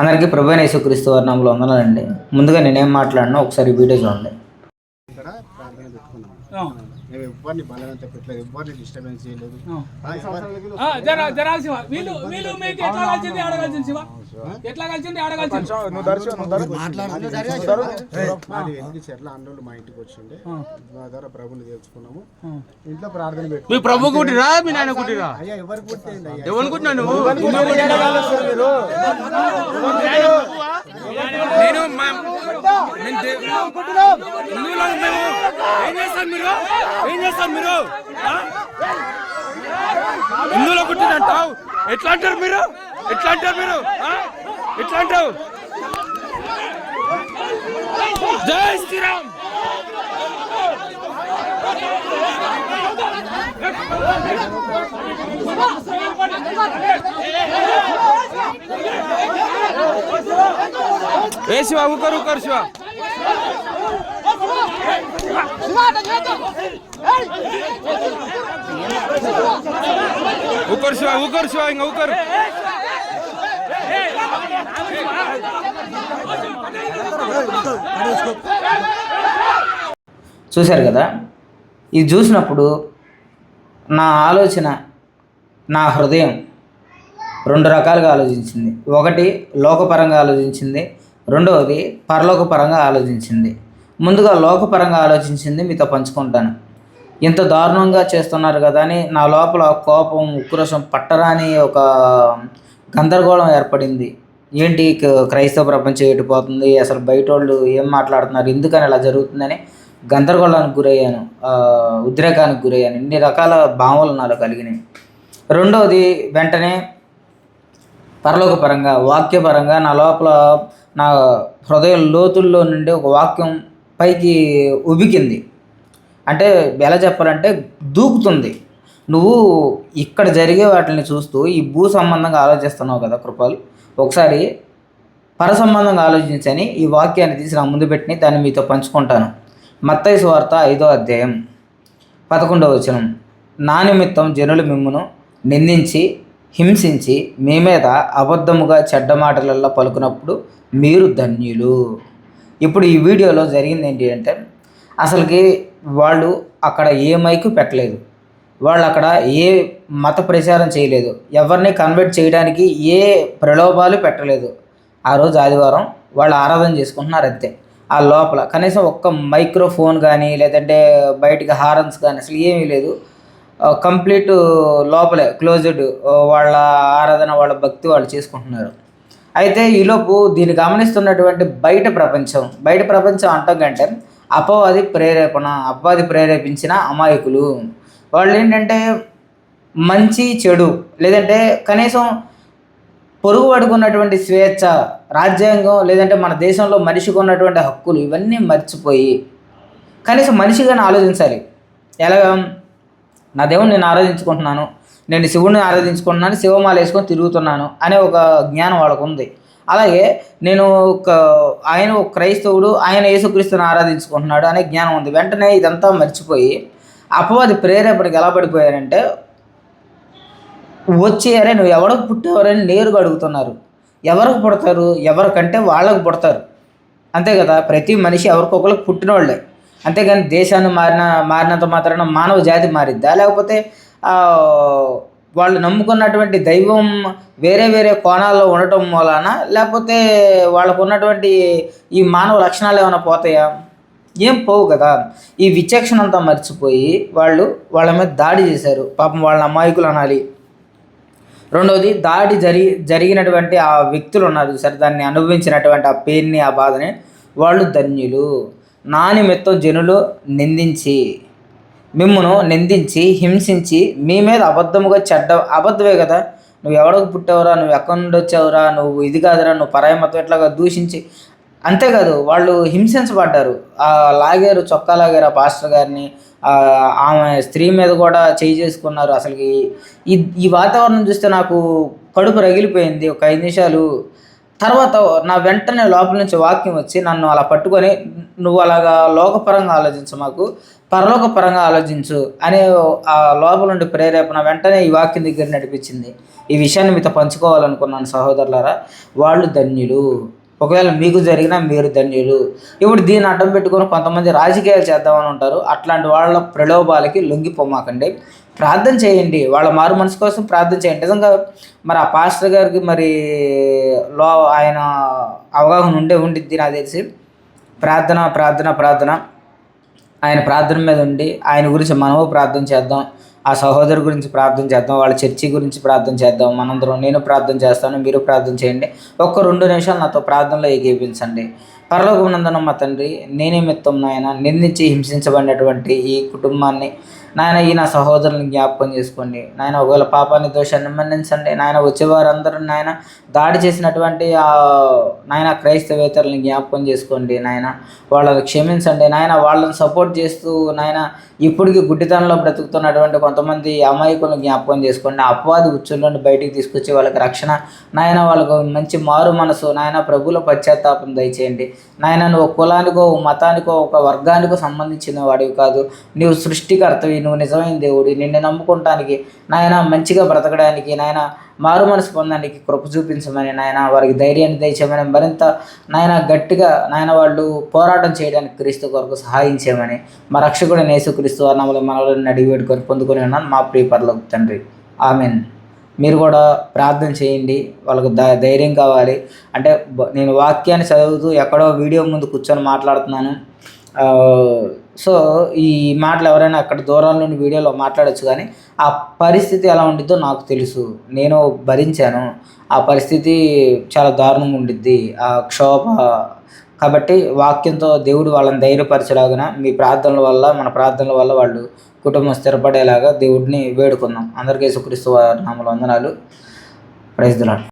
అందరికీ ప్రభువైన యేసుక్రీస్తు వారి నామములో వందనాలండి. ముందుగా నేనేం మాట్లాడినా ఒకసారి వీడియో చూడండి. ఇక్కడ ప్రార్థన పెట్టుకున్నాం. మేము ఎవ్వరిని బలవంత పెట్టలేదు, ఎవ్వరిని డిస్టర్బెన్స్ చేయలేదు. చెట్ల అన్నోళ్ళు మా ఇంటికి వచ్చిండే, మా ద్వారా ప్రభుని తెలుసుకున్నాము. ఇంట్లో ప్రార్థన పెట్టుకున్నాం. ప్రభు కుట్టిరా మీ నాయన కుట్టిరా? అయ్యా ఎవరు కుట్టింది అయ్యా? ఎవరు కుట్టినాను? హిందువులో పుట్టినంటావు ఎట్లా అంటారు మీరు? ఎట్లా అంటావు? జై శ్రీరామ్. ఏ శివ ఊకరు శివ ఊకరు శివ ఇంకా ఊకరు. చూశారు కదా, ఇది చూసినప్పుడు నా ఆలోచన, నా హృదయం రెండు రకాలుగా ఆలోచించింది. ఒకటి లోకపరంగా ఆలోచించింది, రెండవది పరలోకపరంగా ఆలోచించింది. ముందుగా లోకపరంగా ఆలోచించింది మీతో పంచుకుంటాను. ఇంత దారుణంగా చేస్తున్నారు కదా అని నా లోపల కోపం, ఉక్రోషం, పట్టరాని ఒక గందరగోళం ఏర్పడింది. ఏంటి క్రైస్తవ ప్రపంచం ఎటుపోతుంది, అసలు బయట వాళ్ళు ఏం మాట్లాడుతున్నారు, ఎందుకని ఇలా జరుగుతుందని గందరగోళానికి గురయ్యాను, ఉద్రేకానికి గురయ్యాను. ఇన్ని రకాల భావనలు నాలో కలిగినాయి. రెండవది వెంటనే పరలోకపరంగా, వాక్యపరంగా నా లోపల, నా హృదయం లోతుల్లో నుండి ఒక వాక్యం పైకి ఉబికింది. అంటే ఎలా చెప్పాలంటే దూకుతుంది. నువ్వు ఇక్కడ జరిగే వాటిని చూస్తూ ఈ భూ సంబంధంగా ఆలోచిస్తున్నావు కదా కృపాలు, ఒకసారి పర సంబంధంగా ఆలోచించని ఈ వాక్యాన్ని తీసి నా ముందు పెట్టి దాన్ని మీతో పంచుకుంటాను. మత్తయి సువార్త 5వ అధ్యాయం 11వ వచనం. నా నిమిత్తం జనులు మిమ్మును నిందించి హింసించి మీ మీద అబద్ధముగా చెడ్డ మాటలల్లో పలుకున్నప్పుడు మీరు ధన్యులు. ఇప్పుడు ఈ వీడియోలో జరిగింది ఏంటి అంటే, అసలుకి వాళ్ళు అక్కడ ఏ మైకు పెట్టలేదు, వాళ్ళు అక్కడ ఏ మత ప్రచారం చేయలేదు, ఎవరిని కన్వర్ట్ చేయడానికి ఏ ప్రలోభాలు పెట్టలేదు. ఆ రోజు ఆదివారం వాళ్ళు ఆరాధన చేసుకుంటున్నారు అంతే. ఆ లోపల కనీసం ఒక్క మైక్రోఫోన్ కానీ లేదంటే బయటికి హారన్స్ కానీ అసలు ఏమీ లేదు. కంప్లీట్ లోపలే క్లోజ్డ్ వాళ్ళ ఆరాధన, వాళ్ళ భక్తి వాళ్ళు చేసుకుంటున్నారు. అయితే ఈలోపు దీన్ని గమనిస్తున్నటువంటి బయట ప్రపంచం అంటాం కంటే అపవాది ప్రేరేపించిన అమాయకులు వాళ్ళు ఏంటంటే మంచి చెడు, లేదంటే కనీసం పొరుగు పడుకున్నటువంటి స్వేచ్ఛ, రాజ్యాంగం, లేదంటే మన దేశంలో మనిషికి ఉన్నటువంటి హక్కులు ఇవన్నీ మర్చిపోయి కనీసం మనిషిగానే ఆలోచించాలి. ఎలాగా, నా దేవుని నేను ఆరాధించుకుంటున్నాను, నేను శివుడిని ఆరాధించుకుంటున్నాను, శివమాల వేసుకొని తిరుగుతున్నాను అనే ఒక జ్ఞానం వాళ్ళకు ఉంది. అలాగే నేను ఆయన ఒక క్రైస్తవుడు, ఆయన యేసుక్రీస్తుని ఆరాధించుకుంటున్నాడు అనే జ్ఞానం ఉంది. వెంటనే ఇదంతా మర్చిపోయి అపవాది ప్రేరేపణకి ఎలా పడిపోయారంటే, వచ్చి అరే నువ్వు ఎవరికి పుట్టేవారని నేరుగా అడుగుతున్నారు. ఎవరికి పుడతారు? ఎవరికంటే వాళ్ళకు పుడతారు, అంతే కదా. ప్రతి మనిషి ఎవరికొకరికి పుట్టినోళ్ళే, అంతేగాని దేశాన్ని మారినంత మాత్రాన మానవ జాతి మారిద్దా? లేకపోతే వాళ్ళు నమ్ముకున్నటువంటి దైవం వేరే కోణాల్లో ఉండటం మూలాన, లేకపోతే వాళ్ళకు ఉన్నటువంటి ఈ మానవ లక్షణాలు ఏమైనా పోతాయా? ఏం పోవు కదా. ఈ విచక్షణ అంతా మర్చిపోయి వాళ్ళ మీద దాడి చేశారు. పాపం వాళ్ళ అమాయకులు అనాలి. రెండవది, దాడి జరిగినటువంటి ఆ వ్యక్తులు ఉన్నారు సరే, దాన్ని అనుభవించినటువంటి ఆ పెయిన్ని, ఆ బాధని వాళ్ళు ధన్యులు. నా నిమిత్తం జనులు మిమ్మును నిందించి హింసించి మీ మీద అబద్ధముగా అబద్ధమే కదా, నువ్వు ఎవరికి పుట్టావురా, నువ్వు ఎక్కడి నుండి వచ్చావురా, నువ్వు ఇది కాదురా, నువ్వు పరాయి మతం, ఇట్లాగా దూషించి, అంతేకాదు వాళ్ళు హింసించబడ్డారు. లాగారు, చొక్కా లాగారు ఆ పాస్టర్ గారిని, ఆమె స్త్రీ మీద కూడా చేయి చేసుకున్నారు. అసలుకి ఈ వాతావరణం చూస్తే నాకు కడుపు రగిలిపోయింది. ఒక 5 నిమిషాలు తర్వాత నా వెంటనే లోపల నుంచి వాక్యం వచ్చి నన్ను అలా పట్టుకొని, నువ్వు అలాగా లోకపరంగా ఆలోచించ, మాకు పరలోక పరంగా ఆలోచించు అనే ఆ లోపల నుండి ప్రేరేపణ వెంటనే ఈ వాక్యం దగ్గర నడిపించింది. ఈ విషయాన్ని మీతో పంచుకోవాలనుకున్నాను సహోదరులారా. వాళ్ళు ధన్యులు. ఒకవేళ మీకు జరిగినా మీరు ధన్యులు. ఇప్పుడు దీన్ని అడ్డం పెట్టుకొని కొంతమంది రాజకీయాలు చేద్దామని ఉంటారు. అట్లాంటి వాళ్ళ ప్రలోభాలకి లొంగిపోమాకండి. ప్రార్థన చేయండి, వాళ్ళ మారు మనసు కోసం ప్రార్థన చేయండి. నిజంగా మరి ఆ పాస్టర్ గారికి మరి ఆయన అవగాహన ఉండిద్ది నాకు తెలిసి. ప్రార్థన ప్రార్థన ప్రార్థన ఆయన ప్రార్థన మీద ఉండి ఆయన గురించి మనము ప్రార్థన చేద్దాం. ఆ సహోదరు గురించి ప్రార్థన చేద్దాం, వాళ్ళ చర్చి గురించి ప్రార్థన చేద్దాం. మనందరం, నేను ప్రార్థన చేస్తాను, మీరు ప్రార్థన చేయండి. 2 నిమిషాలు నాతో ప్రార్థనలో ఏకీపించండి. పరలోకమునందున్న మా తండ్రి, నేనే మిత్తం నాయన, నిందించి హింసించబడినటువంటి ఈ కుటుంబాన్ని నాయన, ఈ నా సహోదరుని జ్ఞాపకం చేసుకోండి నాయన. ఒకవేళ పాపాన్ని దోషాన్ని మన్నించండి నాయన. వచ్చేవారందరూ నాయన దాడి చేసినటువంటి నాయన క్రైస్తవేతరులను జ్ఞాపకం చేసుకోండి నాయన. వాళ్ళని క్షమించండి నాయన. వాళ్ళని సపోర్ట్ చేస్తూ నాయన ఇప్పటికీ గుడ్డితనంలో బ్రతుకుతున్నటువంటి కొంతమంది అమాయకులను జ్ఞాపకం చేసుకోండి. ఆ అపవాది ఉచ్చుల్లోని బయటికి తీసుకొచ్చి వాళ్ళకి రక్షణ నాయన, వాళ్ళకు మంచి మారు మనసు నాయన, ప్రభువుల పశ్చాత్తాపం దయచేయండి నాయన. నువ్వు కులానికో మతానికో ఒక వర్గానికో సంబంధించిన వాడివి కాదు. నీవు సృష్టికర్తవి, నువ్వు నిజమైన దేవుడి. నిన్ను నమ్ముకోవటానికి నాయన, మంచిగా బ్రతకడానికి నాయన, మారు మనసు పొందడానికి కృప చూపించమని నాయన, వారికి ధైర్యాన్ని దయచేయమని, మరింత నాయన గట్టిగా నాయన వాళ్ళు పోరాటం చేయడానికి క్రీస్తు కొరకు సహాయం చేయమని మా రక్షకుడు యేసుక్రీస్తు నామములో మనవలను అడిగి వేడుకొని పొందుకొని ఉన్నాను మా ప్రియ పరలోక తండ్రి. ఆమెన్. మీరు కూడా ప్రార్థన చేయండి. వాళ్ళకు ధైర్యం కావాలి. అంటే నేను వాక్యాన్ని చదువుతూ ఎక్కడో వీడియో ముందు కూర్చొని మాట్లాడుతున్నాను. సో ఈ మాటలు ఎవరైనా అక్కడ దూరం నుండి వీడియోలో మాట్లాడచ్చు, కానీ ఆ పరిస్థితి ఎలా ఉండిద్దో నాకు తెలుసు. నేను భరించాను. ఆ పరిస్థితి చాలా దారుణంగా ఉండిద్ది, ఆ క్షోభ. కాబట్టి వాక్యంతో దేవుడు వాళ్ళని ధైర్యపరచలాగిన మీ ప్రార్థనల వల్ల, మన ప్రార్థనల వల్ల వాళ్ళు కుటుంబం స్థిరపడేలాగా దేవుడిని వేడుకుందాం. అందరికీ యేసుక్రీస్తు నామములో వందనాలు. Praise the lord.